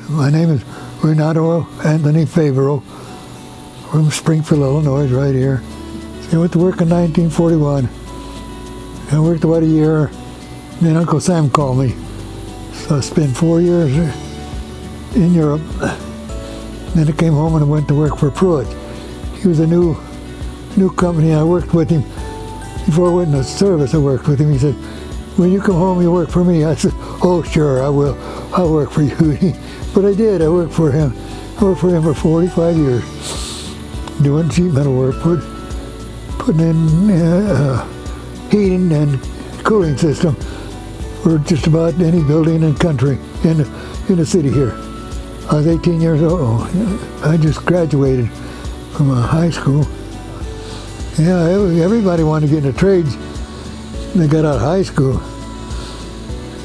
My name is Renato Anthony Favero from Springfield, Illinois, right here. I went to work in 1941. I worked about a year, then Uncle Sam called me. So I spent 4 years in Europe. Then I came home and I went to work for Pruitt. He was a new company. I worked with him. Before I went into service, I worked with him. He said, "When you come home, you work for me." I said, "Oh, sure, I will. I'll work for you." But I did. I worked for him. I worked for him for 45 years, doing sheet metal work, putting in heating and cooling system for just about any building in the country, in the city here. I was 18 years old. I just graduated from high school. Yeah, everybody wanted to get into trades. They got out of high school.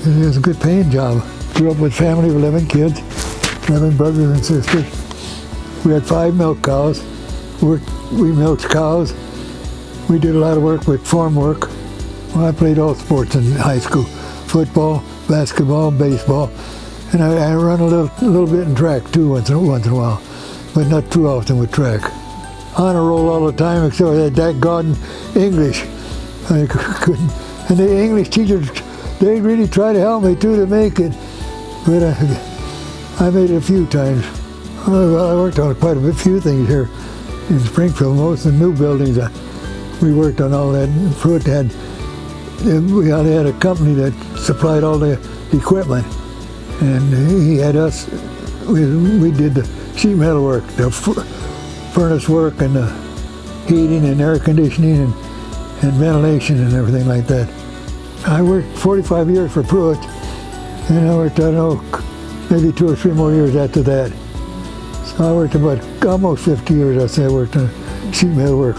It was a good paying job. Grew up with a family of 11 kids, 11 brothers and sisters. We had 5 milk cows. We milked cows. We did a lot of work with farm work. Well, I played all sports in high school: football, basketball, baseball, and I run a little bit in track too once in a while, but not too often with track. Honor roll all the time, except for that God English. I couldn't. And the English teachers, they really tried to help me too to make it, but I made it a few times. Well, I worked on quite a few things here in Springfield. Most of the new buildings, we worked on all that. Pruitt we had a company that supplied all the equipment, and he had us. We did the sheet metal work, the furnace work, and the heating and air conditioning and ventilation and everything like that. I worked 45 years for Pruitt, and I worked, I don't know, maybe 2 or 3 more years after that. So I worked about almost 50 years, I'd say. I worked on sheet metal work.